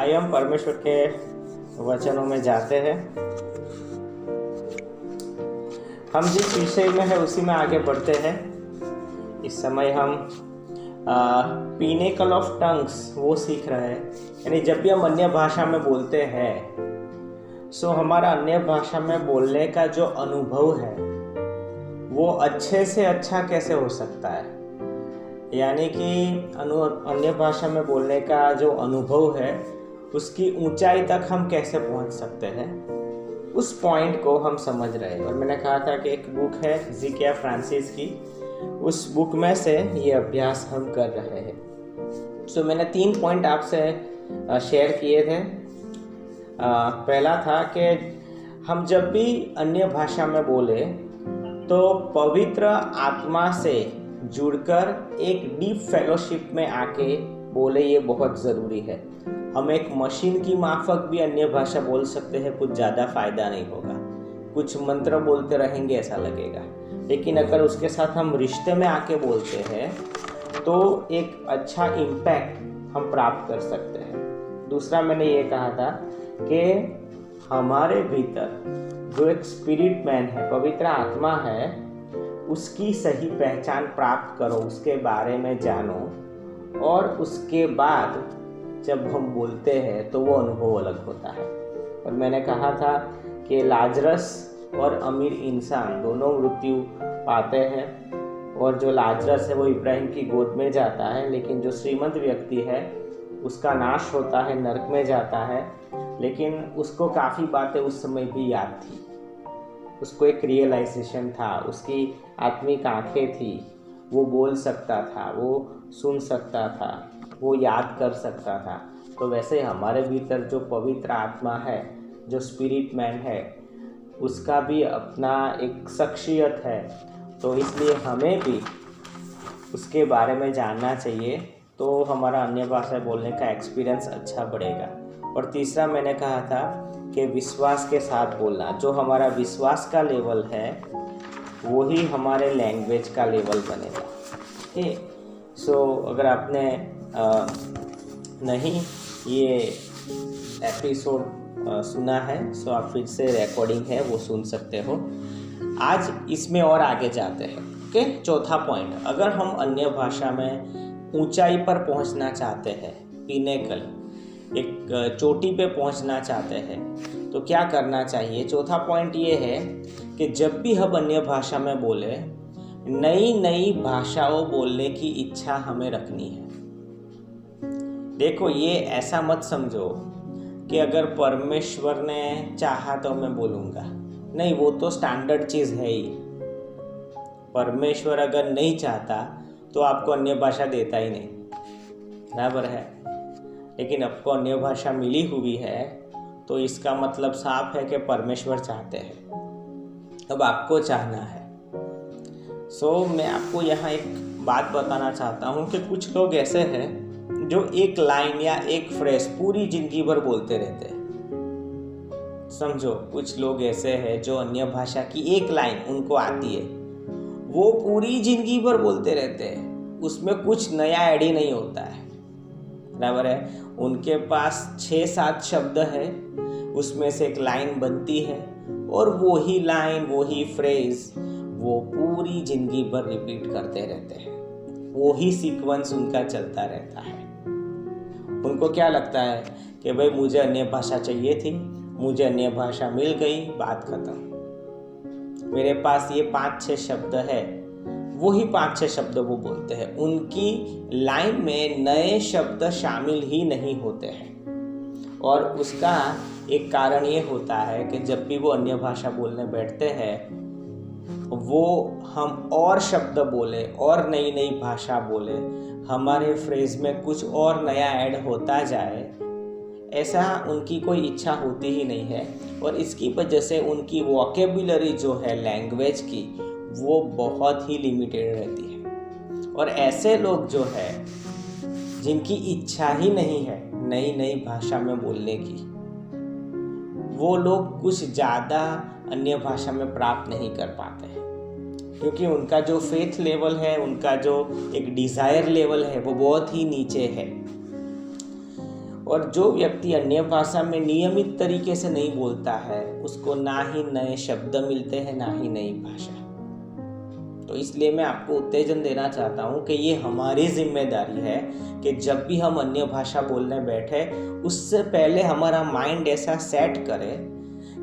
आइए हम परमेश्वर के वचनों में जाते हैं। हम जिस विषय में है उसी में आगे बढ़ते हैं। इस समय हम पिनेकल ऑफ टंग्स वो सीख रहे हैं, यानी जब भी हम अन्य भाषा में बोलते हैं सो हमारा अन्य भाषा में बोलने का जो अनुभव है वो अच्छे से अच्छा कैसे हो सकता है, यानी कि अन्य भाषा में बोलने का जो अनुभव है उसकी ऊंचाई तक हम कैसे पहुंच सकते हैं, उस पॉइंट को हम समझ रहे हैं। और मैंने कहा था कि एक बुक है हिजकिय्याह फ्रांसिस की, उस बुक में से ये अभ्यास हम कर रहे हैं। सो मैंने 3 पॉइंट आपसे शेयर किए थे। पहला था कि हम जब भी अन्य भाषा में बोले तो पवित्र आत्मा से जुड़कर एक डीप फेलोशिप में आके बोले, ये बहुत ज़रूरी है। हम एक मशीन की माफक भी अन्य भाषा बोल सकते हैं, कुछ ज़्यादा फायदा नहीं होगा, कुछ मंत्र बोलते रहेंगे ऐसा लगेगा, लेकिन अगर उसके साथ हम रिश्ते में आके बोलते हैं तो एक अच्छा इम्पैक्ट हम प्राप्त कर सकते हैं। दूसरा मैंने ये कहा था कि हमारे भीतर जो एक स्पिरिट मैन है, पवित्र आत्मा है, उसकी सही पहचान प्राप्त करो, उसके बारे में जानो, और उसके बाद जब हम बोलते हैं तो वो अनुभव अलग होता है। और मैंने कहा था कि लाजरस और अमीर इंसान दोनों मृत्यु पाते हैं, और जो लाजरस है वो इब्राहिम की गोद में जाता है, लेकिन जो श्रीमंत व्यक्ति है उसका नाश होता है, नरक में जाता है। लेकिन उसको काफ़ी बातें उस समय भी याद थी, उसको एक रियलाइजेशन था, उसकी आत्मिक आंखें थी, वो बोल सकता था, वो सुन सकता था, वो याद कर सकता था। तो वैसे हमारे भीतर जो पवित्र आत्मा है, जो स्पिरिट मैन है, उसका भी अपना एक शख्सियत है, तो इसलिए हमें भी उसके बारे में जानना चाहिए, तो हमारा अन्य भाषा बोलने का एक्सपीरियंस अच्छा बढ़ेगा। और तीसरा मैंने कहा था कि विश्वास के साथ बोलना, जो हमारा विश्वास का लेवल है वही हमारे लैंग्वेज का लेवल बनेगा। ठीक, सो अगर आपने नहीं ये एपिसोड सुना है सो आप फिर से रिकॉर्डिंग है वो सुन सकते हो। आज इसमें और आगे जाते हैं। ओके, चौथा पॉइंट, अगर हम अन्य भाषा में ऊंचाई पर पहुंचना चाहते हैं, पिनेकल, एक चोटी पे पहुंचना चाहते हैं, तो क्या करना चाहिए। चौथा पॉइंट ये है कि जब भी हम अन्य भाषा में बोले, नई नई भाषाओं बोलने की इच्छा हमें रखनी है। देखो, ये ऐसा मत समझो कि अगर परमेश्वर ने चाहा तो मैं बोलूँगा, नहीं, वो तो स्टैंडर्ड चीज़ है ही। परमेश्वर अगर नहीं चाहता तो आपको अन्य भाषा देता ही नहीं, बराबर है। लेकिन आपको अन्य भाषा मिली हुई है तो इसका मतलब साफ है कि परमेश्वर चाहते हैं, अब आपको चाहना है। मैं आपको यहाँ एक बात बताना चाहता हूँ कि कुछ लोग ऐसे हैं जो एक लाइन या एक फ्रेज पूरी जिंदगी भर बोलते रहते हैं। समझो, कुछ लोग ऐसे हैं जो अन्य भाषा की एक लाइन उनको आती है, वो पूरी जिंदगी भर बोलते रहते हैं, उसमें कुछ नया ऐड ही नहीं होता है, बराबर है। उनके पास 6-7 शब्द है, उसमें से एक लाइन बनती है, और वही लाइन, वही फ्रेज वो पूरी जिंदगी भर रिपीट करते रहते हैं, वही सीक्वेंस उनका चलता रहता है। उनको क्या लगता है कि भाई मुझे अन्य भाषा चाहिए थी, मुझे अन्य भाषा मिल गई, बात खत्म। मेरे पास ये 5-6 शब्द है, वही 5-6 शब्द वो बोलते हैं, उनकी लाइन में नए शब्द शामिल ही नहीं होते हैं। और उसका एक कारण ये होता है कि जब भी वो अन्य भाषा बोलने बैठते हैं, वो हम और शब्द बोले और नई नई भाषा बोले, हमारे फ्रेज में कुछ और नया ऐड होता जाए, ऐसा उनकी कोई इच्छा होती ही नहीं है। और इसकी वजह से उनकी वोकेबुलरी जो है लैंग्वेज की, वो बहुत ही लिमिटेड रहती है। और ऐसे लोग जो है जिनकी इच्छा ही नहीं है नई नई भाषा में बोलने की, वो लोग कुछ ज़्यादा अन्य भाषा में प्राप्त नहीं कर पाते हैं, क्योंकि उनका जो फेथ लेवल है, उनका जो एक डिज़ायर लेवल है, वो बहुत ही नीचे है। और जो व्यक्ति अन्य भाषा में नियमित तरीके से नहीं बोलता है उसको ना ही नए शब्द मिलते हैं ना ही नई भाषा। तो इसलिए मैं आपको उत्तेजन देना चाहता हूँ कि ये हमारी जिम्मेदारी है कि जब भी हम अन्य भाषा बोलने बैठे उससे पहले हमारा माइंड ऐसा सेट करे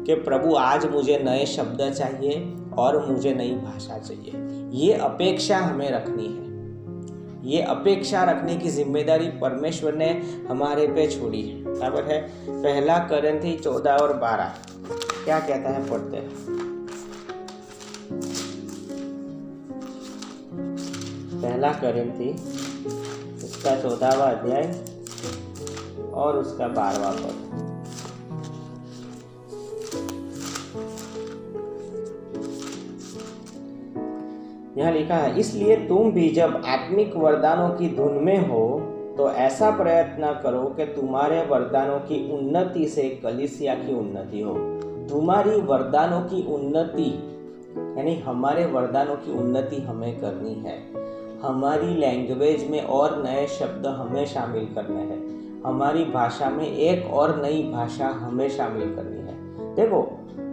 कि प्रभु आज मुझे नए शब्द चाहिए और मुझे नई भाषा चाहिए। ये अपेक्षा हमें रखनी है। ये अपेक्षा रखने की जिम्मेदारी परमेश्वर ने हमारे पे छोड़ी है, बराबर है। पहला कोरिन्थी 14 और 12 क्या कहता है, पढ़ते हैं। पहला कोरिन्थी उसका 14वां अध्याय और उसका 12वां पद। यहाँ लिखा है, इसलिए तुम भी जब आत्मिक वरदानों की धुन में हो तो ऐसा प्रयत्न करो कि तुम्हारे वरदानों की उन्नति से कलीसिया की उन्नति हो। तुम्हारी वरदानों की उन्नति यानी हमारे वरदानों की उन्नति हमें करनी है। हमारी लैंग्वेज में और नए शब्द हमें शामिल करने हैं। हमारी भाषा में एक और नई भाषा हमें शामिल करनी है। देखो,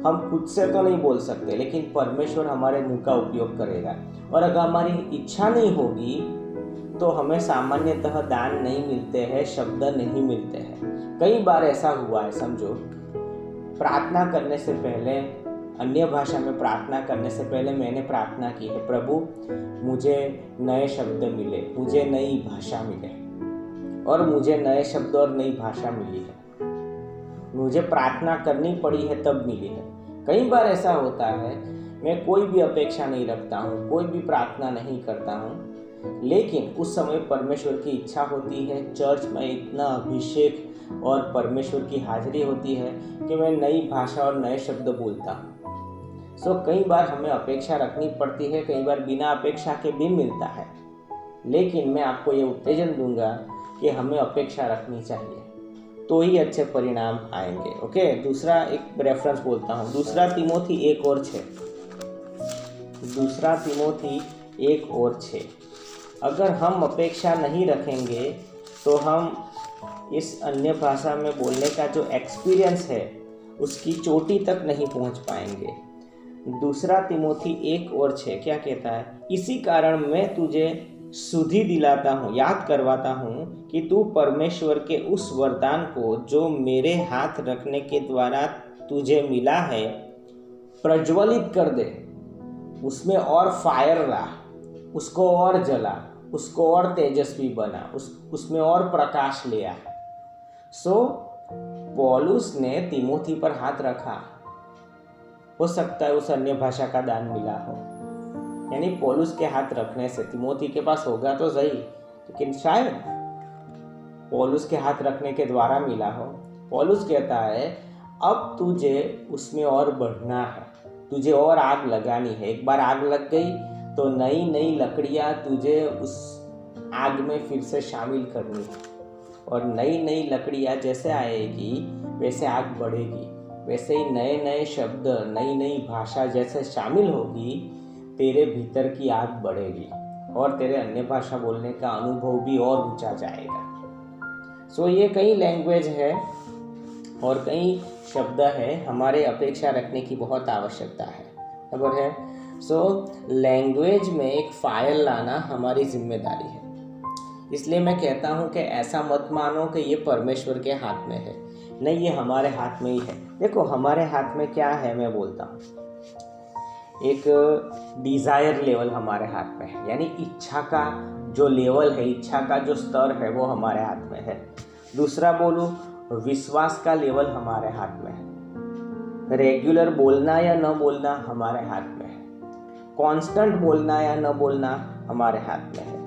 हम खुद से तो नहीं बोल सकते, लेकिन परमेश्वर हमारे मुंह का उपयोग करेगा। और अगर हमारी इच्छा नहीं होगी तो हमें सामान्यतः दान नहीं मिलते हैं, शब्द नहीं मिलते हैं। कई बार ऐसा हुआ है, समझो, प्रार्थना करने से पहले, अन्य भाषा में प्रार्थना करने से पहले मैंने प्रार्थना की है, प्रभु मुझे नए शब्द मिले, मुझे नई भाषा मिले, और मुझे नए शब्द और नई भाषा मिली है। मुझे प्रार्थना करनी पड़ी है तब मिली है। कई बार ऐसा होता है, मैं कोई भी अपेक्षा नहीं रखता हूँ, कोई भी प्रार्थना नहीं करता हूँ, लेकिन उस समय परमेश्वर की इच्छा होती है, चर्च में इतना अभिषेक और परमेश्वर की हाजिरी होती है कि मैं नई भाषा और नए शब्द बोलता हूँ। कई बार हमें अपेक्षा रखनी पड़ती है, कई बार बिना अपेक्षा के भी मिलता है, लेकिन मैं आपको ये उत्तेजन दूंगा कि हमें अपेक्षा रखनी चाहिए, तो ही अच्छे परिणाम आएंगे। ओके, दूसरा एक रेफरेंस बोलता हूँ, दूसरा तिमोथी 1 और 6। दूसरा तिमोथी 1 और 6। अगर हम अपेक्षा नहीं रखेंगे तो हम इस अन्य भाषा में बोलने का जो एक्सपीरियंस है उसकी चोटी तक नहीं पहुंच पाएंगे। दूसरा तिमोथी 1 और 6 क्या कहता है, इसी कारण मैं तुझे सुधि दिलाता हूँ, याद करवाता हूँ कि तू परमेश्वर के उस वरदान को जो मेरे हाथ रखने के द्वारा तुझे मिला है प्रज्वलित कर दे, उसमें और फायर ला, उसको और जला, उसको और तेजस्वी बना, उसमें और प्रकाश ले आ। पौलुस ने तिमोथी पर हाथ रखा, हो सकता है उस अन्य भाषा का दान मिला हो, यानी पौलुस के हाथ रखने से, तिमोथी के पास होगा तो सही, लेकिन शायद पौलुस के हाथ रखने के द्वारा मिला हो। पौलुस कहता है अब तुझे उसमें और बढ़ना है, तुझे और आग लगानी है। एक बार आग लग गई तो नई नई लकड़ियाँ तुझे उस आग में फिर से शामिल करनी है, और नई नई लकड़ियाँ जैसे आएगी वैसे आग बढ़ेगी, वैसे ही नए नए शब्द, नई नई भाषा जैसे शामिल होगी, तेरे भीतर की आग बढ़ेगी और तेरे अन्य भाषा बोलने का अनुभव भी और ऊंचा जाएगा। ये कई लैंग्वेज है और कई शब्द है, हमारे अपेक्षा रखने की बहुत आवश्यकता है, बराबर है। लैंग्वेज में एक फायर लाना हमारी जिम्मेदारी है। इसलिए मैं कहता हूँ कि ऐसा मत मानो कि ये परमेश्वर के हाथ में है, नहीं, ये हमारे हाथ में ही है। देखो, हमारे हाथ में क्या है, मैं बोलता हूँ, एक डिज़ायर लेवल हमारे हाथ में है, यानी इच्छा का जो लेवल है, इच्छा का जो स्तर है वो हमारे हाथ में है। दूसरा बोलूँ, विश्वास का लेवल हमारे हाथ में है। रेगुलर बोलना या न बोलना हमारे हाथ में है। कांस्टेंट बोलना या न बोलना हमारे हाथ में है।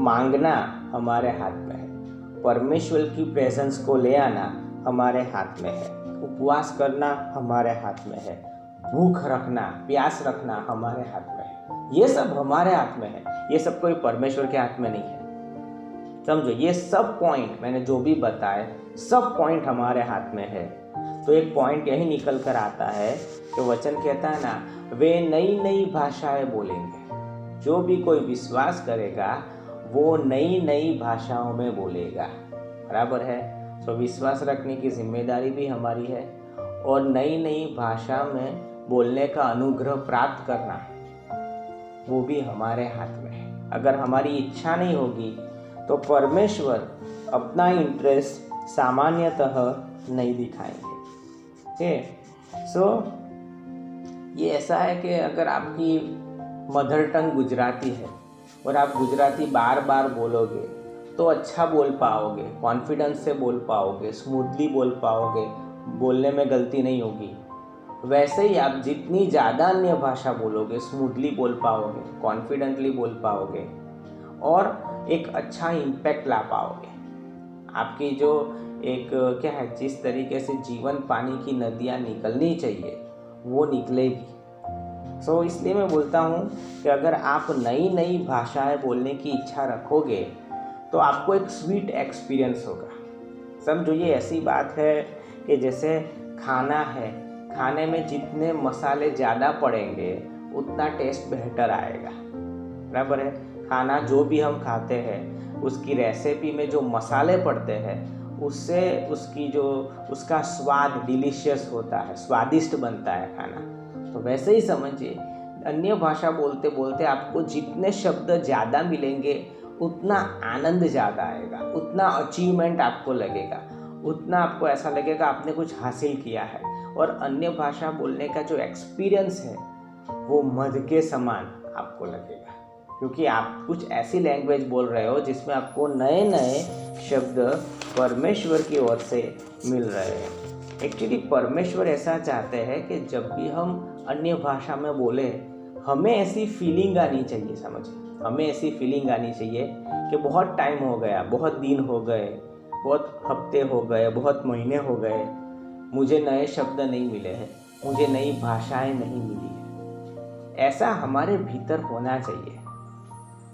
मांगना हमारे हाथ में है। परमेश्वर की प्रेजेंस को ले आना हमारे हाथ में है। उपवास करना हमारे हाथ में है। भूख रखना, प्यास रखना हमारे हाथ में है। ये सब हमारे हाथ में है, ये सब कोई परमेश्वर के हाथ में नहीं है। समझो, ये सब पॉइंट मैंने जो भी बताए, सब पॉइंट हमारे हाथ में है। तो एक पॉइंट यही निकल कर आता है कि वचन कहता है ना, वे नई नई भाषाएं बोलेंगे। जो भी कोई विश्वास करेगा वो नई नई भाषाओं में बोलेगा, बराबर है। सो विश्वास रखने की जिम्मेदारी भी हमारी है और नई नई भाषा में बोलने का अनुग्रह प्राप्त करना वो भी हमारे हाथ में है। अगर हमारी इच्छा नहीं होगी तो परमेश्वर अपना इंटरेस्ट सामान्यतः नहीं दिखाएंगे। ओके, सो ये ऐसा है कि अगर आपकी मदर टंग गुजराती है और आप गुजराती बार बार बोलोगे तो अच्छा बोल पाओगे, कॉन्फिडेंस से बोल पाओगे, स्मूथली बोल पाओगे, बोलने में गलती नहीं होगी। वैसे ही आप जितनी ज़्यादा अन्य भाषा बोलोगे स्मूथली बोल पाओगे, कॉन्फिडेंटली बोल पाओगे और एक अच्छा इम्पैक्ट ला पाओगे। आपकी जो एक क्या है, जिस तरीके से जीवन पानी की नदियाँ निकलनी चाहिए वो निकलेगी। सो इसलिए मैं बोलता हूँ कि अगर आप नई नई भाषाएं बोलने की इच्छा रखोगे तो आपको एक स्वीट एक्सपीरियंस होगा। समझो ये ऐसी बात है कि जैसे खाना है, खाने में जितने मसाले ज़्यादा पड़ेंगे उतना टेस्ट बेहतर आएगा, बराबर है। खाना जो भी हम खाते हैं उसकी रेसिपी में जो मसाले पड़ते हैं उससे उसका स्वाद डिलीशियस होता है, स्वादिष्ट बनता है खाना। तो वैसे ही समझिए, अन्य भाषा बोलते बोलते आपको जितने शब्द ज़्यादा मिलेंगे उतना आनंद ज़्यादा आएगा, उतना अचीवमेंट आपको लगेगा, उतना आपको ऐसा लगेगा आपने कुछ हासिल किया है। और अन्य भाषा बोलने का जो एक्सपीरियंस है वो मध के समान आपको लगेगा, क्योंकि आप कुछ ऐसी लैंग्वेज बोल रहे हो जिसमें आपको नए नए शब्द परमेश्वर की ओर से मिल रहे हैं। एक्चुअली परमेश्वर ऐसा चाहते हैं कि जब भी हम अन्य भाषा में बोले हमें ऐसी फीलिंग आनी चाहिए, समझिए, हमें ऐसी फीलिंग आनी चाहिए कि बहुत टाइम हो गया, बहुत दिन हो गए, बहुत हफ्ते हो गए, बहुत महीने हो गए, मुझे नए शब्द नहीं मिले हैं, मुझे नई भाषाएं नहीं मिली है। ऐसा हमारे भीतर होना चाहिए,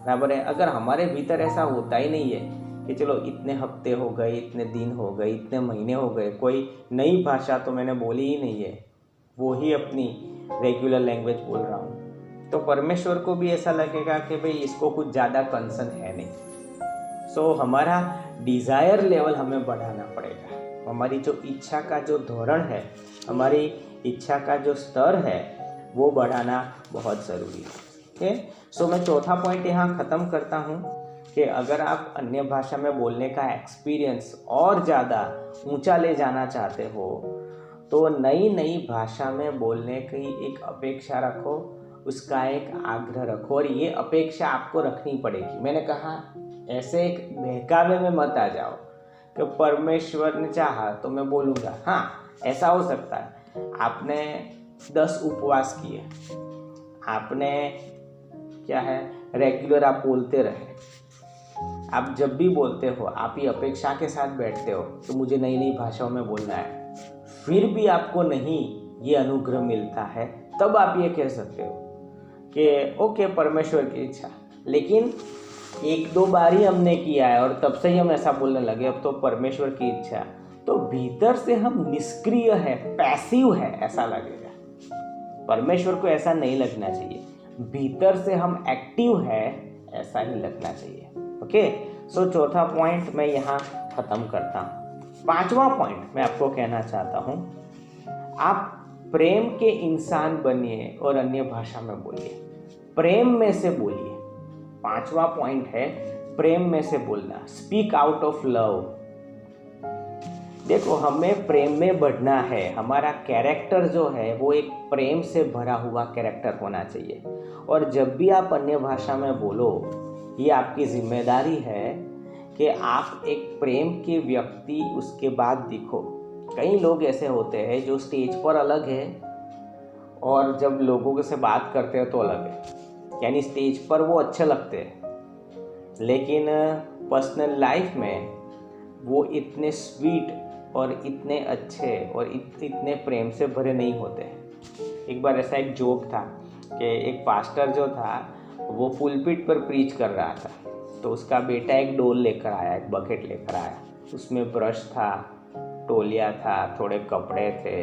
बराबर है। अगर हमारे भीतर ऐसा होता ही नहीं है कि चलो इतने हफ्ते हो गए, इतने दिन हो गए, इतने महीने हो गए, कोई नई भाषा तो मैंने बोली ही नहीं है, वो ही अपनी रेगुलर लैंग्वेज बोल रहा हूँ, तो परमेश्वर को भी ऐसा लगेगा कि भाई इसको कुछ ज़्यादा कंसर्न है नहीं। सो हमारा डिज़ायर लेवल हमें बढ़ाना पड़ेगा। हमारी जो इच्छा का जो धोरण है, हमारी इच्छा का जो स्तर है वो बढ़ाना बहुत ज़रूरी है। ओके, सो मैं चौथा पॉइंट यहाँ ख़त्म करता हूँ कि अगर आप अन्य भाषा में बोलने का एक्सपीरियंस और ज़्यादा ऊंचा ले जाना चाहते हो तो नई नई भाषा में बोलने की एक अपेक्षा रखो, उसका एक आग्रह रखो, और ये अपेक्षा आपको रखनी पड़ेगी। मैंने कहा ऐसे एक बहकावे में मत आ जाओ कि परमेश्वर ने चाहा तो मैं बोलूँगा। हाँ, ऐसा हो सकता है आपने 10 उपवास किए, आपने क्या है रेगुलर आप बोलते रहे, आप जब भी बोलते हो आप ये अपेक्षा के साथ बैठते हो तो मुझे नई नई भाषाओं में बोलना है, फिर भी आपको नहीं ये अनुग्रह मिलता है, तब आप ये कह सकते हो कि ओके परमेश्वर की इच्छा। लेकिन 1-2 बार ही हमने किया है और तब से ही हम ऐसा बोलने लगे अब तो परमेश्वर की इच्छा, तो भीतर से हम निष्क्रिय है, पैसिव है ऐसा लगेगा। परमेश्वर को ऐसा नहीं लगना चाहिए, भीतर से हम एक्टिव है ऐसा ही लगना चाहिए। ओके, सो चौथा पॉइंट मैं यहाँ ख़त्म करता हूँ। 5वां पॉइंट मैं आपको कहना चाहता हूँ, आप प्रेम के इंसान बनिए और अन्य भाषा में बोलिए, प्रेम में से बोलिए। 5वां पॉइंट है प्रेम में से बोलना, स्पीक आउट ऑफ लव। देखो हमें प्रेम में बढ़ना है, हमारा कैरेक्टर जो है वो एक प्रेम से भरा हुआ कैरेक्टर होना चाहिए। और जब भी आप अन्य भाषा में बोलो, ये आपकी जिम्मेदारी है कि आप एक प्रेम के व्यक्ति उसके बाद दिखो। कई लोग ऐसे होते हैं जो स्टेज पर अलग है और जब लोगों से बात करते हैं तो अलग है, यानी स्टेज पर वो अच्छे लगते हैं लेकिन पर्सनल लाइफ में वो इतने स्वीट और इतने अच्छे और इतने प्रेम से भरे नहीं होते हैं। एक बार ऐसा एक जोक था कि एक पास्टर जो था वो पुलपिट पर प्रीच कर रहा था, तो उसका बेटा एक डोल लेकर आया, एक बकेट लेकर आया, उसमें ब्रश था, तौलिया था, थोड़े कपड़े थे।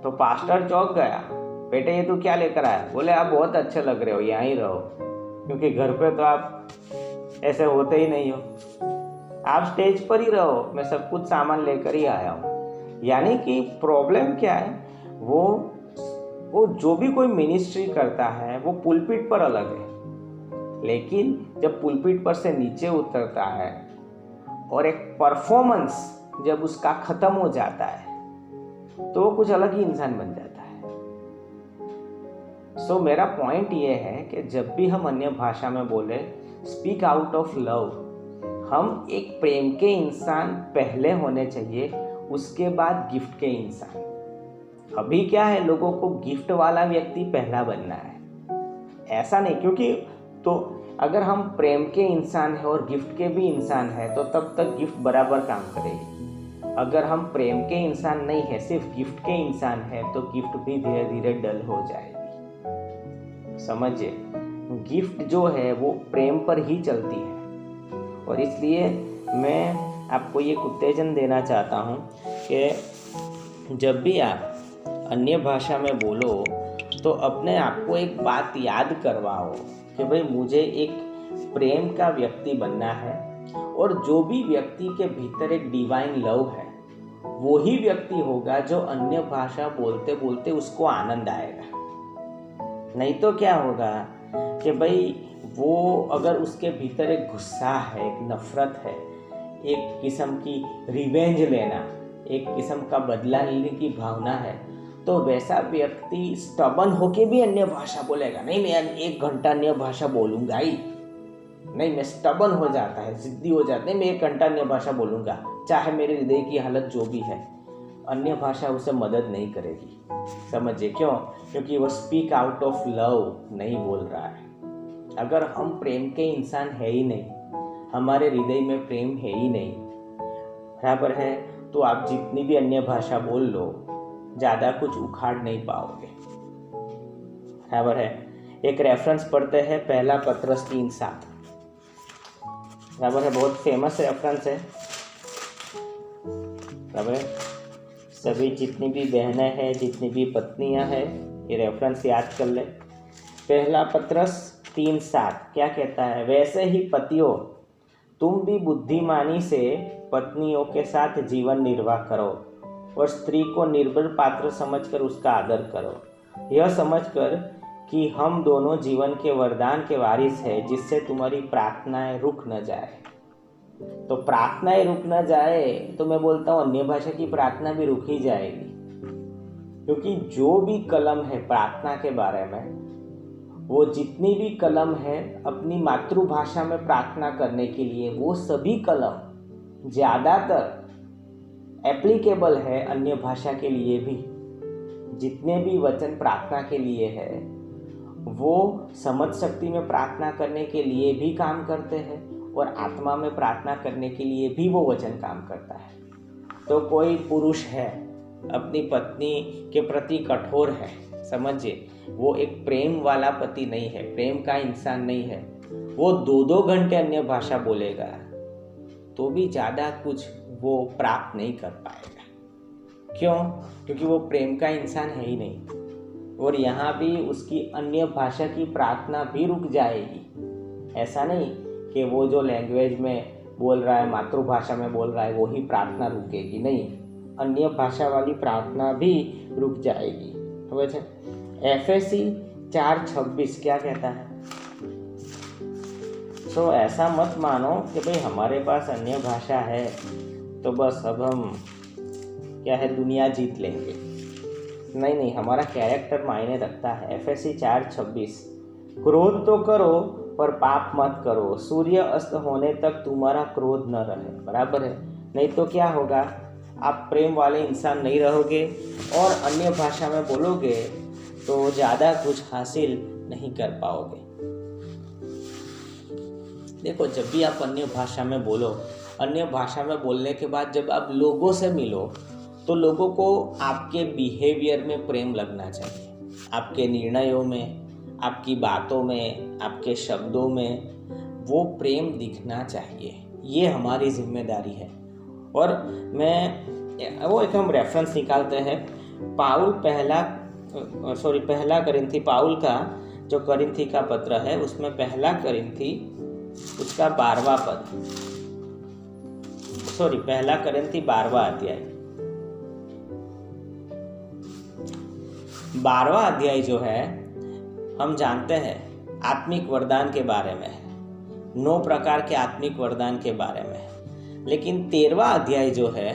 तो पास्टर चौंक गया, बेटे ये तू क्या लेकर आया? बोले आप बहुत अच्छे लग रहे हो, यहाँ ही रहो, क्योंकि घर पे तो आप ऐसे होते ही नहीं हो। आप स्टेज पर ही रहो, मैं सब कुछ सामान लेकर ही आया हूँ। यानी कि प्रॉब्लम क्या है, वो जो भी कोई मिनिस्ट्री करता है वो पुलपिट पर अलग है, लेकिन जब पुलपिट पर से नीचे उतरता है और एक परफॉर्मेंस जब उसका खत्म हो जाता है तो वो कुछ अलग ही इंसान बन जाता है। सो मेरा पॉइंट ये है कि जब भी हम अन्य भाषा में बोले, स्पीक आउट ऑफ लव, हम एक प्रेम के इंसान पहले होने चाहिए, उसके बाद गिफ्ट के इंसान। अभी क्या है, लोगों को गिफ्ट वाला व्यक्ति पहला बनना है, ऐसा नहीं, क्योंकि तो अगर हम प्रेम के इंसान हैं और गिफ्ट के भी इंसान हैं तो तब तक गिफ्ट बराबर काम करेगी। अगर हम प्रेम के इंसान नहीं है, सिर्फ गिफ्ट के इंसान है, तो गिफ्ट भी धीरे धीरे डल हो जाएगी। समझिए, गिफ्ट जो है वो प्रेम पर ही चलती है। और इसलिए मैं आपको ये उत्तेजन देना चाहता हूँ कि जब भी आप अन्य भाषा में बोलो तो अपने आप को एक बात याद करवाओ कि भाई मुझे एक प्रेम का व्यक्ति बनना है, और जो भी व्यक्ति के भीतर एक डिवाइन लव है वो ही व्यक्ति होगा जो अन्य भाषा बोलते बोलते उसको आनंद आएगा। नहीं तो क्या होगा कि भाई वो अगर उसके भीतर एक गुस्सा है, एक नफरत है, एक किस्म की रिवेंज लेना, एक किस्म का बदला लेने की भावना है, तो वैसा व्यक्ति स्टबन होके भी अन्य भाषा बोलेगा। नहीं, मैं 1 घंटा अन्य भाषा बोलूंगा ही नहीं, मैं स्टबन हो जाता है, जिद्दी हो जाता है, मैं 1 घंटा अन्य भाषा बोलूंगा, चाहे मेरे हृदय की हालत जो भी है। अन्य भाषा उसे मदद नहीं करेगी। समझिए क्यों? क्योंकि वो स्पीक आउट ऑफ लव नहीं बोल रहा है। अगर हम प्रेम के इंसान है ही नहीं, हमारे हृदय में प्रेम है ही नहीं, बराबर है, तो आप जितनी भी अन्य भाषा बोल लो, ज़्यादा कुछ उखाड़ नहीं पाओगे। बराबर है। एक रेफरेंस पढ़ते हैं, पहला पत्रस 3:7। बराबर है, बहुत फेमस रेफरेंस है। बराबर है, सभी जितनी भी बहनें हैं, जितनी भी पत्नियां हैं, ये रेफरेंस याद कर ले। पहला पत्रस 3:7 क्या कहता है? वैसे ही पतियों, तुम भी बुद्धिमानी से पत्नियों के साथ जीवन निर्वाह करो और स्त्री को निर्बल पात्र समझकर उसका आदर करो, यह समझकर कि हम दोनों जीवन के वरदान के वारिस हैं, जिससे तुम्हारी प्रार्थनाएं रुक न जाए। तो प्रार्थनाएं रुक न जाए तो मैं बोलता हूँ अन्य भाषा की प्रार्थना भी रुक ही जाएगी, क्योंकि जो भी कलम है प्रार्थना के बारे में, वो जितनी भी कलम है अपनी मातृभाषा में प्रार्थना करने के लिए, वो सभी कलम ज़्यादातर एप्लीकेबल है अन्य भाषा के लिए भी। जितने भी वचन प्रार्थना के लिए है वो समझ शक्ति में प्रार्थना करने के लिए भी काम करते हैं और आत्मा में प्रार्थना करने के लिए भी वो वचन काम करता है। तो कोई पुरुष है अपनी पत्नी के प्रति कठोर है, समझिए, वो एक प्रेम वाला पति नहीं है, प्रेम का इंसान नहीं है, वो 2-2 घंटे अन्य भाषा बोलेगा तो भी ज़्यादा कुछ वो प्राप्त नहीं कर पाएगा। क्यों? क्योंकि वो प्रेम का इंसान है ही नहीं, और यहाँ भी उसकी अन्य भाषा की प्रार्थना भी रुक जाएगी। ऐसा नहीं कि वो जो लैंग्वेज में बोल रहा है, मातृभाषा में बोल रहा है, वो ही प्रार्थना रुकेगी, नहीं, अन्य भाषा वाली प्रार्थना भी रुक जाएगी। समझे? एफएसी 4:26 क्या कहता है? तो ऐसा मत मानो कि भाई हमारे पास अन्य भाषा है तो बस अब हम क्या है दुनिया जीत लेंगे। नहीं नहीं, हमारा कैरेक्टर मायने रखता है। एफएसी 4:26, क्रोध तो करो पर पाप मत करो, सूर्य अस्त होने तक तुम्हारा क्रोध न रहे। बराबर है? नहीं तो क्या होगा, आप प्रेम वाले इंसान नहीं रहोगे और अन्य भाषा में बोलोगे तो ज़्यादा कुछ हासिल नहीं कर पाओगे। देखो, जब भी आप अन्य भाषा में बोलो, अन्य भाषा में बोलने के बाद जब आप लोगों से मिलो तो लोगों को आपके बिहेवियर में प्रेम लगना चाहिए, आपके निर्णयों में, आपकी बातों में, आपके शब्दों में वो प्रेम दिखना चाहिए। ये हमारी जिम्मेदारी है। और वो एक हम रेफरेंस निकालते हैं, पहला करिंथी, पाउल का जो करिंथी का पत्र है उसमें पहला करिंथी उसका 12वां पद, पहला करंती 12वां अध्याय। 12वां अध्याय जो है हम जानते हैं आत्मिक वरदान के बारे में है, 9 प्रकार के आत्मिक वरदान के बारे में है। लेकिन 13वां अध्याय जो है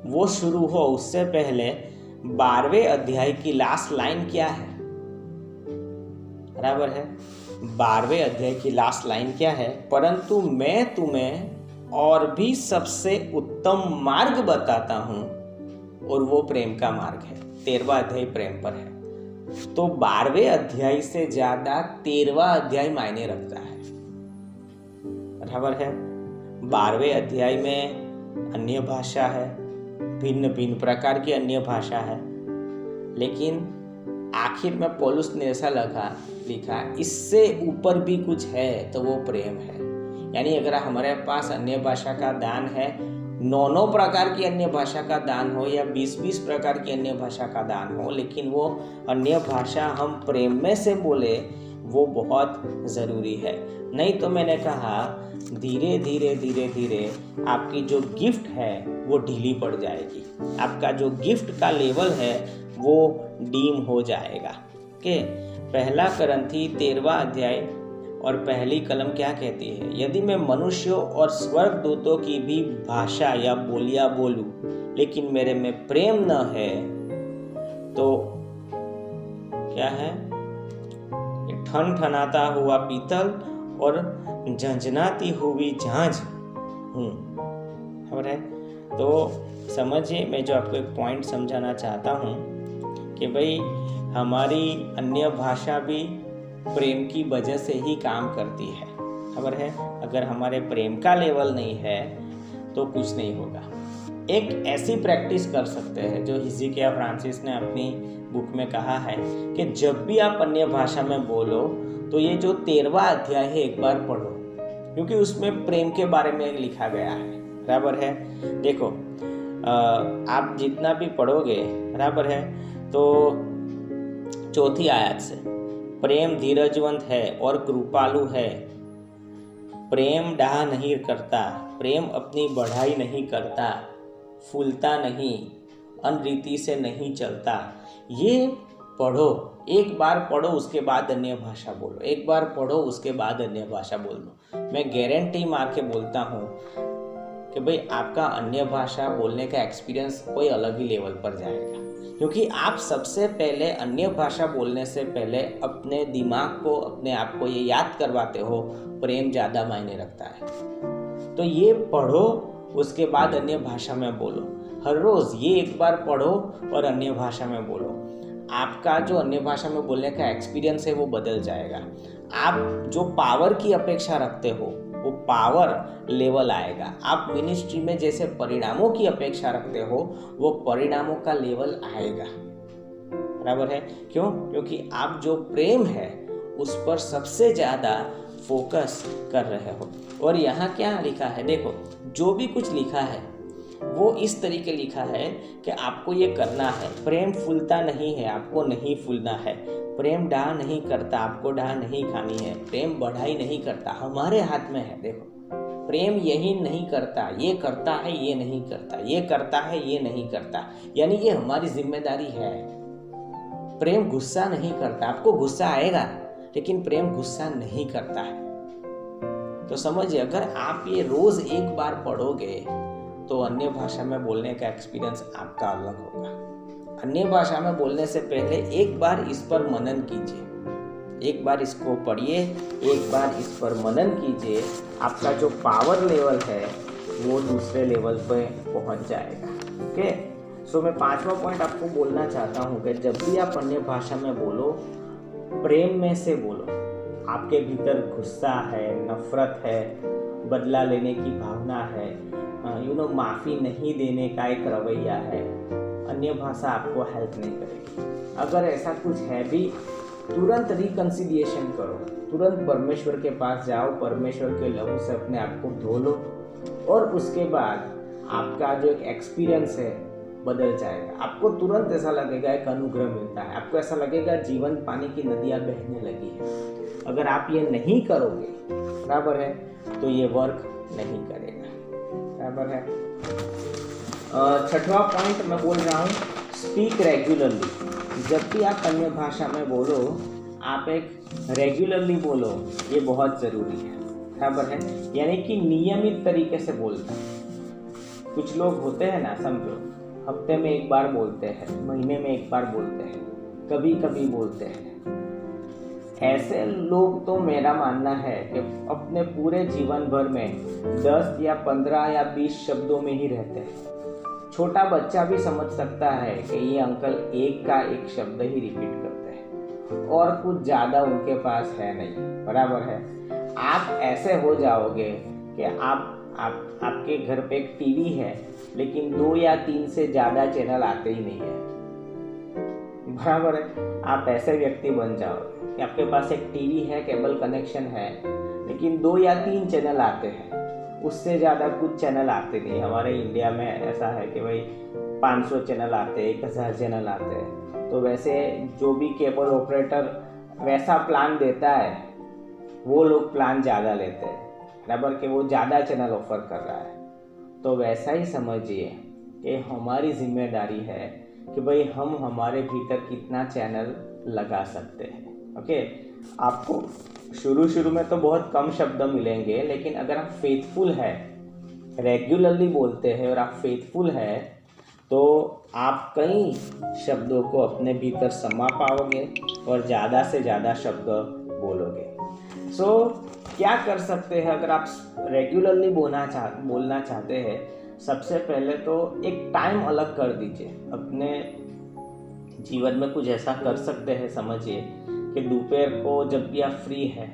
वो शुरू हो उससे पहले 12वें अध्याय की लास्ट लाइन क्या है? बराबर है, 12वें अध्याय की लास्ट लाइन क्या है? परंतु मैं तुम्हें और भी सबसे उत्तम मार्ग बताता हूं और वो प्रेम का मार्ग है। 13वां अध्याय प्रेम पर है, तो 12वें अध्याय से ज्यादा 13वां अध्याय मायने रखता है। बराबर है, 12वें अध्याय में अन्य भाषा है, भिन्न भिन्न प्रकार की अन्य भाषा है, लेकिन आखिर में पौलुस ने ऐसा लिखा इससे ऊपर भी कुछ है तो वो प्रेम है। यानी अगर हमारे पास अन्य भाषा का दान है, 9 प्रकार की अन्य भाषा का दान हो या 20 प्रकार की अन्य भाषा का दान हो, लेकिन वो अन्य भाषा हम प्रेम में से बोले, वो बहुत ज़रूरी है। नहीं तो मैंने कहा धीरे धीरे आपकी जो गिफ्ट है वो ढीली पड़ जाएगी, आपका जो गिफ्ट का लेवल है वो डीम हो जाएगा। ओके, पहला करंथी 13वां अध्याय और पहली कलम क्या कहती है? यदि मैं मनुष्यों और स्वर्गदूतों की भी भाषा या बोलियां बोलूं, लेकिन मेरे में प्रेम न है तो क्या है? ठनठनाता हुआ पीतल और झंझनाती हुई झांझ हूँ। है तो समझिए, मैं जो आपको एक पॉइंट समझाना चाहता हूँ कि भाई हमारी अन्य भाषा भी प्रेम की वजह से ही काम करती है। खबर है, अगर हमारे प्रेम का लेवल नहीं है तो कुछ नहीं होगा। एक ऐसी प्रैक्टिस कर सकते हैं जो हिजकिय्याह फ्रांसिस ने अपनी बुक में कहा है कि जब भी आप अन्य भाषा में बोलो तो ये जो 13वां अध्याय है एक बार पढ़ो, क्योंकि उसमें प्रेम के बारे में लिखा गया है। बराबर है, देखो आप जितना भी पढ़ोगे, बराबर है, तो 4थी आयत से प्रेम धीरजवंत है और कृपालु है, प्रेम डाह नहीं करता, प्रेम अपनी बढ़ाई नहीं करता, फूलता नहीं, अनरीति से नहीं चलता। ये पढ़ो, एक बार पढ़ो उसके बाद अन्य भाषा बोलो, एक बार पढ़ो उसके बाद अन्य भाषा बोल दो। मैं गारंटी मार के बोलता हूँ कि भाई आपका अन्य भाषा बोलने का एक्सपीरियंस कोई अलग ही लेवल पर जाएगा, क्योंकि आप सबसे पहले अन्य भाषा बोलने से पहले अपने दिमाग को, अपने आप को ये याद करवाते हो प्रेम ज़्यादा मायने रखता है। तो ये पढ़ो, उसके बाद अन्य भाषा में बोलो। हर रोज़ ये एक बार पढ़ो और अन्य भाषा में बोलो। आपका जो अन्य भाषा में बोलने का एक्सपीरियंस है वो बदल जाएगा। आप जो पावर की अपेक्षा रखते हो वो पावर लेवल आएगा। आप मिनिस्ट्री में जैसे परिणामों की अपेक्षा रखते हो वो परिणामों का लेवल आएगा। बराबर है, क्यों? क्योंकि आप जो प्रेम है उस पर सबसे ज़्यादा फोकस कर रहे हो। और यहाँ क्या लिखा है, देखो जो भी कुछ लिखा है वो इस तरीके लिखा है कि आपको ये करना है। प्रेम फूलता नहीं है, आपको नहीं फूलना है। प्रेम डाह नहीं करता, आपको डाह नहीं खानी है। प्रेम बढ़ाई नहीं करता, हमारे हाथ में है। देखो, प्रेम यही नहीं करता, ये करता है, ये नहीं करता, ये करता है, ये नहीं करता, यानी ये हमारी जिम्मेदारी है। प्रेम गुस्सा नहीं करता, आपको गुस्सा आएगा लेकिन प्रेम गुस्सा नहीं करता है। तो समझिए, अगर आप ये रोज एक बार पढ़ोगे तो अन्य भाषा में बोलने का एक्सपीरियंस आपका अलग होगा। अन्य भाषा में बोलने से पहले एक बार इस पर मनन कीजिए, एक बार इसको पढ़िए, एक बार इस पर मनन कीजिए। आपका जो पावर लेवल है वो दूसरे लेवल पे पहुंच जाएगा। ओके, सो मैं 5वां पॉइंट आपको बोलना चाहता हूँ कि जब भी आप अन्य भाषा में बोलो, प्रेम में से बोलो। आपके भीतर गुस्सा है, नफरत है, बदला लेने की भावना है, माफ़ी नहीं देने का एक रवैया है, अन्य भाषा आपको हेल्प नहीं करेगी। अगर ऐसा कुछ है भी, तुरंत रिकंसिलिएशन करो, तुरंत परमेश्वर के पास जाओ, परमेश्वर के लहू से अपने आप को धो लो और उसके बाद आपका जो एक एक्सपीरियंस है बदल जाएगा। आपको तुरंत ऐसा लगेगा एक अनुग्रह मिलता है, आपको ऐसा लगेगा जीवन पानी की नदियाँ बहने लगी है। अगर आप ये नहीं करोगे, बराबर है, तो ये वर्क नहीं करेगा। बराबर है। छठवां पॉइंट मैं बोल रहा हूँ, स्पीक रेगुलरली। जब भी आप अन्य भाषा में बोलो, आप एक रेगुलरली बोलो, ये बहुत ज़रूरी है, बराबर है। यानी कि नियमित तरीके से बोलना। कुछ लोग होते हैं ना, समझो, हफ्ते में एक बार बोलते हैं, महीने में एक बार बोलते हैं, कभी कभी बोलते हैं। ऐसे लोग तो मेरा मानना है कि अपने पूरे जीवन भर में 10 या 15 या 20 शब्दों में ही रहते हैं। छोटा बच्चा भी समझ सकता है कि ये अंकल एक का एक शब्द ही रिपीट करते हैं और कुछ ज़्यादा उनके पास है नहीं, बराबर है। आप ऐसे हो जाओगे कि आपके घर पे एक टीवी है, लेकिन 2 या 3 से ज़्यादा चैनल आते ही नहीं है, बराबर है। आप ऐसे व्यक्ति बन जाओगे कि आपके पास एक टीवी है, केबल कनेक्शन है, लेकिन 2 या 3 चैनल आते हैं, उससे ज़्यादा कुछ चैनल आते नहीं। हमारे इंडिया में ऐसा है कि भाई 500 चैनल आते हैं, 1000 चैनल आते हैं। तो वैसे जो भी केबल ऑपरेटर वैसा प्लान देता है, वो लोग प्लान ज़्यादा लेते हैं, बराबर, कि वो ज़्यादा चैनल ऑफर कर रहा है। तो वैसा ही समझिए कि हमारी जिम्मेदारी है कि भाई हम हमारे भीतर कितना चैनल लगा सकते हैं। ओके, आपको शुरू में तो बहुत कम शब्द मिलेंगे, लेकिन अगर आप फेथफुल है, रेगुलरली बोलते हैं और आप फेथफुल है, तो आप कई शब्दों को अपने भीतर समा पाओगे और ज़्यादा से ज़्यादा शब्द बोलोगे। क्या कर सकते हैं अगर आप रेगुलरली बोलना चाहते हैं? सबसे पहले तो एक टाइम अलग कर दीजिए। अपने जीवन में कुछ ऐसा कर सकते हैं, समझिए कि दोपहर को जब भी आप फ्री है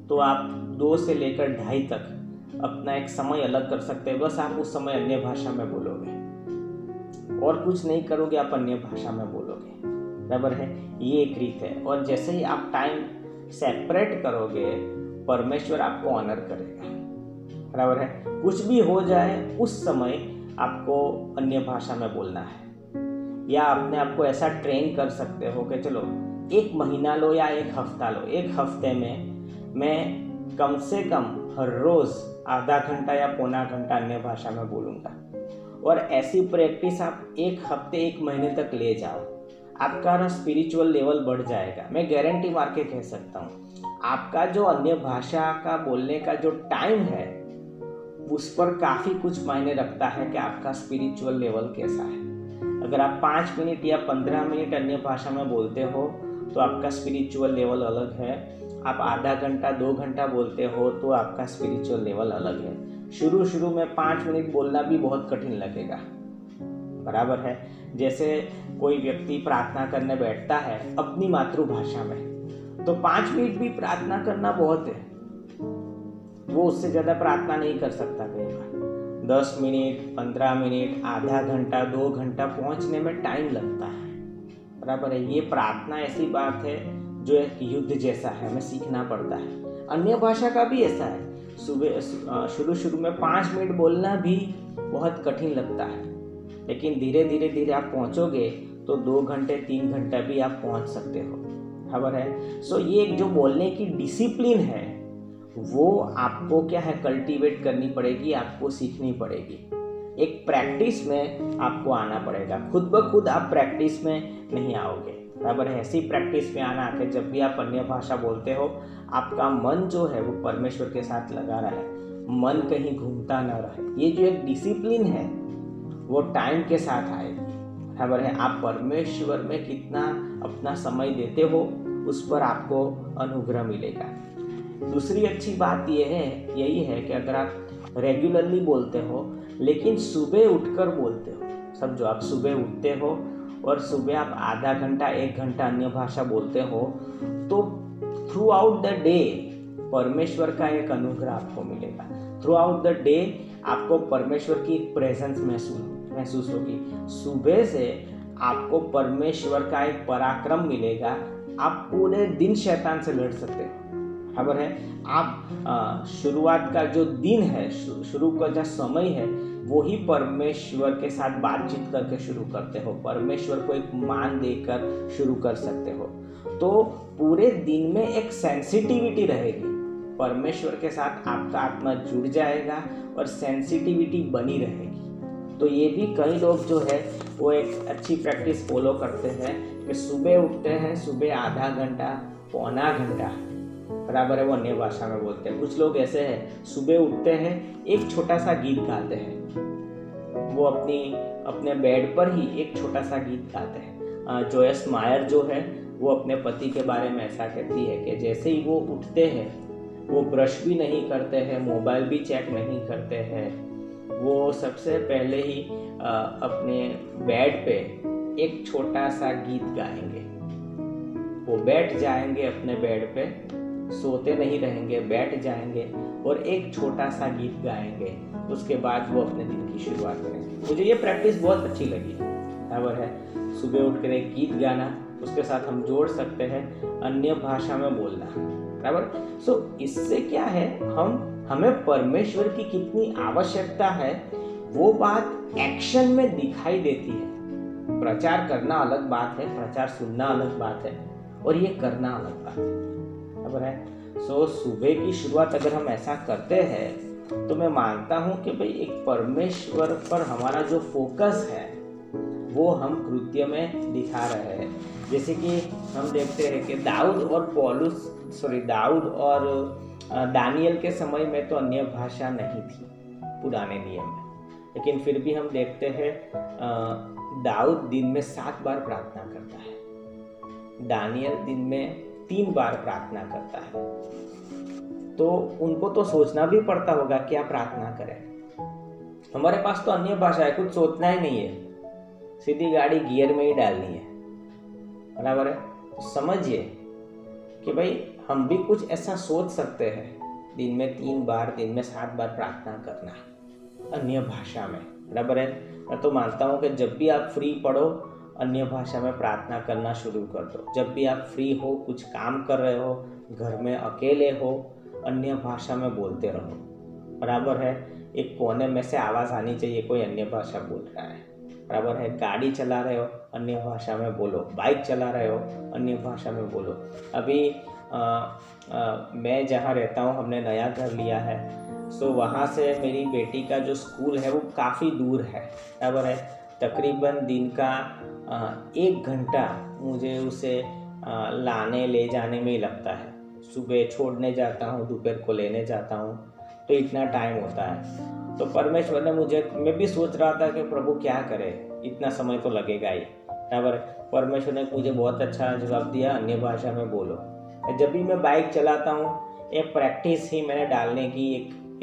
तो आप 2 से लेकर 2:30 तक अपना एक समय अलग कर सकते हैं। बस आप उस समय अन्य भाषा में बोलोगे और कुछ नहीं करोगे, आप अन्य भाषा में बोलोगे, बराबर है। ये एक रीत है। और जैसे ही आप टाइम सेपरेट करोगे, परमेश्वर आपको ऑनर करेगा, बराबर है। कुछ भी हो जाए, उस समय आपको अन्य भाषा में बोलना है। या अपने आप को ऐसा ट्रेन कर सकते हो कि चलो 1 महीना लो या 1 हफ्ता लो, 1 हफ्ते में मैं कम से कम हर रोज़ आधा घंटा या पौना घंटा अन्य भाषा में बोलूँगा। और ऐसी प्रैक्टिस आप 1 हफ्ते 1 महीने तक ले जाओ, आपका स्पिरिचुअल लेवल बढ़ जाएगा। मैं गारंटी मार के कह सकता हूँ, आपका जो अन्य भाषा का बोलने का जो टाइम है, उस पर काफ़ी कुछ मायने रखता है कि आपका स्पिरिचुअल लेवल कैसा है। अगर आप 5 मिनट या 15 मिनट अन्य भाषा में बोलते हो तो आपका स्पिरिचुअल लेवल अलग है। आप आधा घंटा 2 घंटा बोलते हो तो आपका स्पिरिचुअल लेवल अलग है। शुरू में 5 मिनट बोलना भी बहुत कठिन लगेगा, बराबर है। जैसे कोई व्यक्ति प्रार्थना करने बैठता है अपनी मातृभाषा में, तो 5 मिनट भी प्रार्थना करना बहुत है, वो उससे ज़्यादा प्रार्थना नहीं कर सकता कई बार। 10 मिनट, 15 मिनट, आधा घंटा, 2 घंटा पहुंचने में टाइम लगता है, बराबर है। ये प्रार्थना ऐसी बात है जो एक युद्ध जैसा है, हमें सीखना पड़ता है। अन्य भाषा का भी ऐसा है। शुरू में 5 मिनट बोलना भी बहुत कठिन लगता है, लेकिन धीरे आप पहुंचोगे तो 2 घंटे 3 घंटा भी आप पहुंच सकते हो, खबर है। ये जो बोलने की डिसिप्लिन है, वो आपको क्या है, कल्टीवेट करनी पड़ेगी, आपको सीखनी पड़ेगी। एक प्रैक्टिस में आपको आना पड़ेगा। खुद ब खुद आप प्रैक्टिस में नहीं आओगे, बराबर है। ऐसी प्रैक्टिस में आना कि जब भी आप अन्य भाषा बोलते हो, आपका मन जो है वो परमेश्वर के साथ लगा रहे, मन कहीं घूमता न रहे। ये जो एक डिसिप्लिन है वो टाइम के साथ आएगी, बराबर है। आप परमेश्वर में कितना अपना समय देते हो, उस पर आपको अनुग्रह मिलेगा। दूसरी अच्छी बात यही है कि अगर आप रेगुलरली बोलते हो लेकिन सुबह उठकर बोलते हो, समझो आप सुबह उठते हो और सुबह आप आधा घंटा 1 घंटा अन्य भाषा बोलते हो, तो थ्रू आउट द डे परमेश्वर का एक अनुग्रह आपको मिलेगा। थ्रू आउट द डे आपको परमेश्वर की प्रेजेंस महसूस होगी। सुबह से आपको परमेश्वर का एक पराक्रम मिलेगा। आप पूरे दिन शैतान से लड़ सकते हो, खबर है। आप शुरुआत का जो दिन है, शुरू का जो समय है, वो ही परमेश्वर के साथ बातचीत करके शुरू करते हो, परमेश्वर को एक मान देकर शुरू कर सकते हो। तो पूरे दिन में एक सेंसिटिविटी रहेगी, परमेश्वर के साथ आपका आत्मा जुड़ जाएगा और सेंसिटिविटी बनी रहेगी। तो ये भी कई लोग जो है वो एक अच्छी प्रैक्टिस फॉलो करते हैं कि सुबह उठते हैं, सुबह आधा घंटा पौना घंटा बराबर है वो अन्य भाषा में बोलते हैं। कुछ लोग ऐसे हैं सुबह उठते हैं एक छोटा सा गीत गाते हैं, वो अपने बेड पर ही एक छोटा सा गीत गाते हैं। जोयस मायर जो है वो अपने पति के बारे में ऐसा कहती है कि जैसे ही वो उठते हैं वो ब्रश भी नहीं करते हैं, मोबाइल भी चेक नहीं करते हैं, वो सबसे पहले ही अपने बेड पे एक छोटा सा गीत गाएंगे। वो बैठ जाएंगे अपने बेड पे, सोते नहीं रहेंगे, बैठ जाएंगे और एक छोटा सा गीत गाएंगे। उसके बाद वो अपने दिन की शुरुआत करेंगे। मुझे ये प्रैक्टिस बहुत अच्छी लगी। बराबर है, सुबह उठकर एक गीत गाना, उसके साथ हम जोड़ सकते हैं अन्य भाषा में बोलना। बराबर। सो इससे क्या है, हमें परमेश्वर की कितनी आवश्यकता है वो बात एक्शन में दिखाई देती है। प्रचार करना अलग बात है, प्रचार सुनना अलग बात है और ये करना अलग बात है। बराबर है। सो सुबह की शुरुआत अगर हम ऐसा करते हैं तो मैं मानता हूँ कि भाई एक परमेश्वर पर हमारा जो फोकस है वो हम कृत्य में दिखा रहे हैं। जैसे कि हम देखते हैं कि दाऊद और दानियल के समय में तो अन्य भाषा नहीं थी पुराने नियम में, लेकिन फिर भी हम देखते हैं दाऊद दिन में 7 बार प्रार्थना करता है, दानियल दिन में 3 बार प्रार्थना करता है। तो उनको तो सोचना भी पड़ता होगा क्या प्रार्थना करें। हमारे पास तो अन्य भाषा है, कुछ सोचना ही नहीं है, सीधी गाड़ी गियर में ही डालनी है। बराबर है। तो समझिए कि भाई हम भी कुछ ऐसा सोच सकते हैं, दिन में 3 बार, दिन में 7 बार प्रार्थना करना अन्य भाषा में। बराबर है। मैं तो मानता हूँ कि जब भी आप फ्री पढ़ो अन्य भाषा में प्रार्थना करना शुरू कर दो। जब भी आप फ्री हो, कुछ काम कर रहे हो, घर में अकेले हो, अन्य भाषा में बोलते रहो। बराबर है। एक कोने में से आवाज़ आनी चाहिए कोई अन्य भाषा बोल रहा है। बराबर है। गाड़ी चला रहे हो अन्य भाषा में बोलो, बाइक चला रहे हो अन्य भाषा में बोलो। अभी मैं जहाँ रहता हूँ, हमने नया घर लिया है, सो वहाँ से मेरी बेटी का जो स्कूल है वो काफ़ी दूर है। बराबर है। तकरीबन दिन का 1 घंटा मुझे उसे लाने ले जाने में ही लगता है। सुबह छोड़ने जाता हूँ, दोपहर को लेने जाता हूँ, तो इतना टाइम होता है। तो परमेश्वर ने मैं भी सोच रहा था कि प्रभु क्या करे, इतना समय तो लगेगा ही। बराबर। परमेश्वर ने मुझे बहुत अच्छा जवाब दिया, अन्य भाषा में बोलो। जब भी मैं बाइक चलाता हूँ, एक प्रैक्टिस ही मैंने डालने की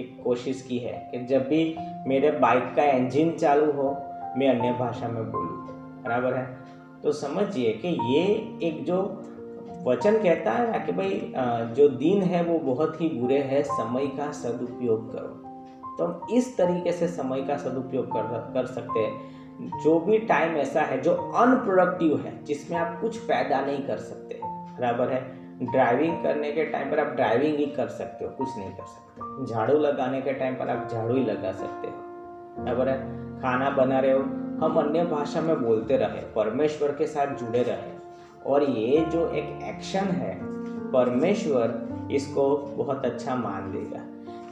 एक कोशिश की है कि जब भी मेरे बाइक का इंजन चालू हो मैं अन्य भाषा में बोलूँ। बराबर है। तो समझिए कि ये एक जो वचन कहता है ना कि भाई जो दिन है वो बहुत ही बुरे है, समय का सदुपयोग करो। तो हम इस तरीके से समय का सदुपयोग कर सकते हैं। जो भी टाइम ऐसा है जो अनप्रोडक्टिव है, जिसमें आप कुछ पैदा नहीं कर सकते। बराबर है। ड्राइविंग करने के टाइम पर आप ड्राइविंग ही कर सकते हो, कुछ नहीं कर सकते। झाड़ू लगाने के टाइम पर आप झाड़ू ही लगा सकते हो। बराबर है। खाना बना रहे हो, हम अन्य भाषा में बोलते रहे, परमेश्वर के साथ जुड़े रहे। और ये जो एक एक्शन है, परमेश्वर इसको बहुत अच्छा मान देगा।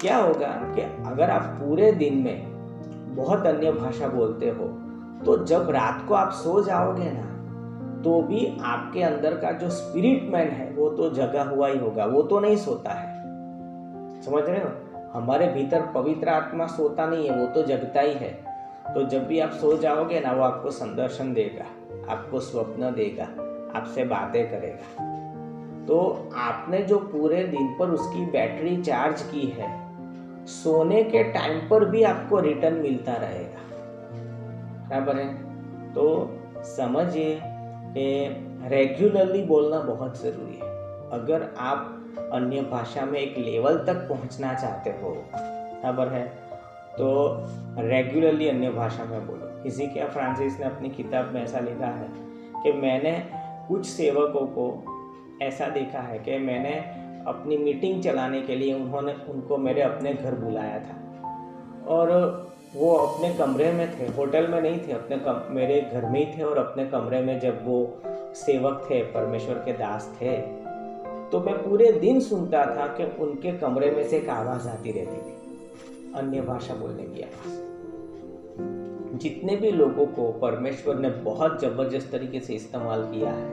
क्या होगा कि अगर आप पूरे दिन में बहुत अन्य भाषा बोलते हो तो जब रात को आप सो जाओगे ना, तो भी आपके अंदर का जो स्पिरिट मैन है वो तो जगा हुआ ही होगा, वो तो नहीं सोता है। समझ रहे हो। हमारे भीतर पवित्र आत्मा सोता नहीं है, वो तो जगता ही है। तो जब भी आप सो जाओगे ना, वो आपको संदर्शन देगा, आपको स्वप्न देगा, आपसे बातें करेगा। तो आपने जो पूरे दिन पर उसकी बैटरी चार्ज की है, सोने के टाइम पर भी आपको रिटर्न मिलता रहेगा। बराबर है। तो समझिए कि रेगुलरली बोलना बहुत ज़रूरी है। अगर आप अन्य भाषा में एक लेवल तक पहुंचना चाहते हो, बराबर है, तो रेगुलरली अन्य भाषा में बोलो। किसी क्या फ्रांसिस ने अपनी किताब में ऐसा लिखा है कि मैंने कुछ सेवकों को ऐसा देखा है कि मैंने अपनी मीटिंग चलाने के लिए उनको मेरे अपने घर बुलाया था और वो अपने कमरे में थे, होटल में नहीं थे, मेरे घर में ही थे। और अपने कमरे में जब वो सेवक थे, परमेश्वर के दास थे, तो मैं पूरे दिन सुनता था कि उनके कमरे में से एक आवाज़ आती रहती थी, अन्य भाषा बोलने की आवाज़। जितने भी लोगों को परमेश्वर ने बहुत ज़बरदस्त तरीके से इस्तेमाल किया है,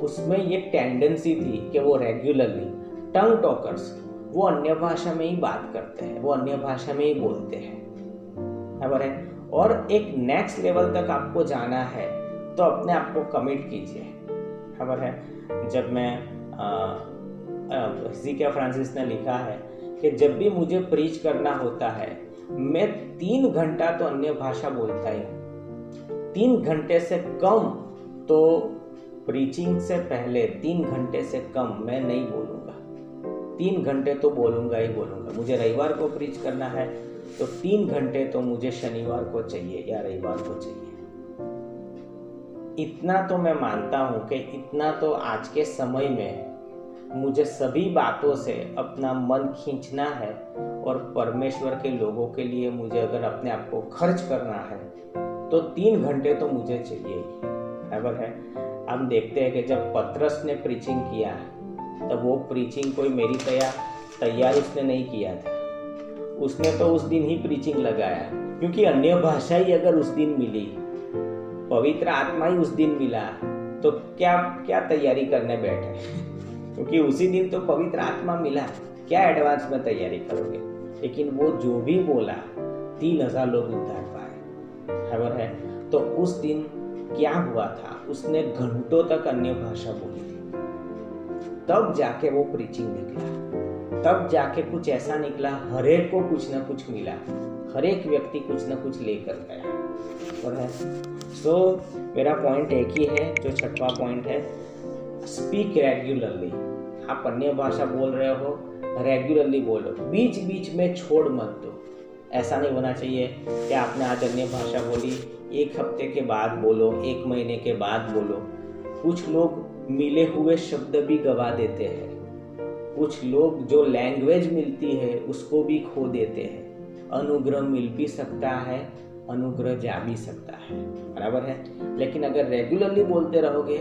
उसमें ये टेंडेंसी थी कि वो रेगुलरली टंग टॉकर्स, वो अन्य भाषा में ही बात करते हैं, वो अन्य भाषा में ही बोलते हैं, खबर है। और एक नेक्स्ट लेवल तक आपको जाना है तो अपने आप को कमिट कीजिए, खबर है। जब मैं ज़ीके फ्रांसिस ने लिखा है कि जब भी मुझे प्रीच करना होता है, मैं 3 घंटा तो अन्य भाषा बोलता ही हूँ। 3 घंटे से कम तो प्रीचिंग से पहले 3 घंटे से कम मैं नहीं बोलूँगा। 3 घंटे तो बोलूँगा ही बोलूँगा। मुझे रविवार को प्रीच करना है तो 3 घंटे तो मुझे शनिवार को चाहिए या रविवार को चाहिए। इतना तो मैं मानता हूँ कि इतना तो आज के समय में मुझे सभी बातों से अपना मन खींचना है, और परमेश्वर के लोगों के लिए मुझे अगर अपने आप को खर्च करना है तो 3 घंटे तो मुझे चाहिए ही, बराबर है। हम देखते हैं कि जब पतरस ने प्रीचिंग किया तब वो प्रीचिंग कोई मेरी तैयार उसने नहीं किया था, उसने तो उस दिन ही प्रीचिंग लगाया, क्योंकि अन्य भाषा ही अगर उस दिन मिली, पवित्र आत्मा ही उस दिन मिला, तो क्या तैयारी करने बैठे क्योंकि उसी दिन तो पवित्र आत्मा मिला, क्या एडवांस में तैयारी करोगे। लेकिन वो जो भी बोला 3000 लोग उद्धार पाए, खबर है। तो उस दिन क्या हुआ था, उसने घंटों तक अन्य भाषा बोली थी, तब जाके वो प्रीचिंग निकला, तब जाके कुछ ऐसा निकला, हर एक को कुछ ना कुछ मिला, हर एक व्यक्ति कुछ ना कुछ लेकर गया, और है। सो मेरा पॉइंट एक ही है, जो 6वां पॉइंट है, स्पीक रेगुलरली। आप अन्य भाषा बोल रहे हो, रेगुलरली बोलो, बीच बीच में छोड़ मत दो। ऐसा नहीं होना चाहिए कि आपने आज अन्य भाषा बोली, 1 हफ्ते के बाद बोलो, 1 महीने के बाद बोलो। कुछ लोग मिले हुए शब्द भी गवा देते हैं, कुछ लोग जो लैंग्वेज मिलती है उसको भी खो देते हैं। अनुग्रह मिल भी सकता है, अनुग्रह जा भी सकता है, बराबर है। लेकिन अगर रेगुलरली बोलते रहोगे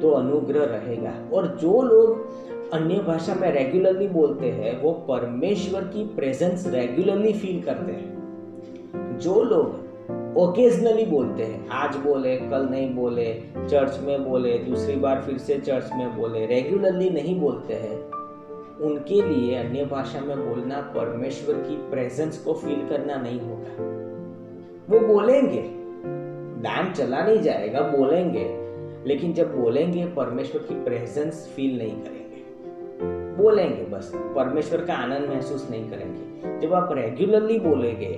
तो अनुग्रह रहेगा। और जो लोग अन्य भाषा में रेगुलरली बोलते हैं वो परमेश्वर की प्रेजेंस रेगुलरली फील करते हैं। जो लोग ओकेजनली बोलते हैं, आज बोले कल नहीं बोले, चर्च में बोले दूसरी बार फिर से चर्च में बोले, रेगुलरली नहीं बोलते हैं, उनके लिए अन्य भाषा में बोलना परमेश्वर की प्रेजेंस को फील करना नहीं होगा। वो बोलेंगे, बैंड चला नहीं जाएगा, बोलेंगे, लेकिन जब बोलेंगे परमेश्वर की प्रेजेंस फील नहीं करेंगे। बोलेंगे बस, परमेश्वर का आनंद महसूस नहीं करेंगे। जब आप रेगुलरली बोलेंगे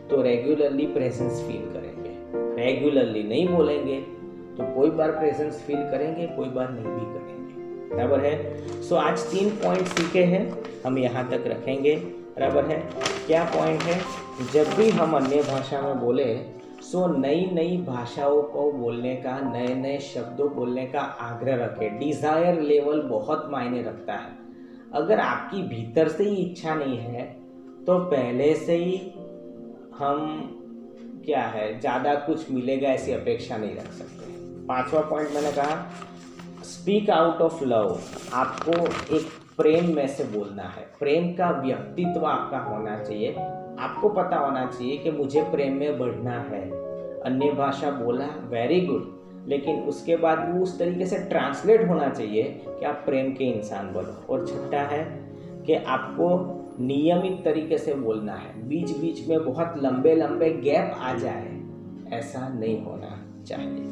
तो रेगुलरली प्रेजेंस फील करेंगे। रेगुलरली नहीं बोलेंगे तो कोई बार प्रेजेंस फील करेंगे, कोई बार नहीं भी करेंगे, बराबर है। सो आज 3 पॉइंट सीखे हैं, हम यहाँ तक रखेंगे, बराबर है। क्या पॉइंट है, जब भी हम अन्य भाषा में बोले सो नई नई भाषाओं को बोलने का, नए नए शब्दों बोलने का आग्रह रखें। डिज़ायर लेवल बहुत मायने रखता है। अगर आपकी भीतर से ही इच्छा नहीं है तो पहले से ही हम क्या है, ज़्यादा कुछ मिलेगा ऐसी अपेक्षा नहीं रख सकते। 5वां पॉइंट मैंने कहा, स्पीक आउट ऑफ लव। आपको एक प्रेम में से बोलना है, प्रेम का व्यक्तित्व आपका होना चाहिए। आपको पता होना चाहिए कि मुझे प्रेम में बढ़ना है। अन्य भाषा बोला, वेरी गुड, लेकिन उसके बाद वो उस तरीके से ट्रांसलेट होना चाहिए कि आप प्रेम के इंसान बनो। और 6था है कि आपको नियमित तरीके से बोलना है, बीच बीच में बहुत लंबे लंबे गैप आ जाए, ऐसा नहीं होना चाहिए।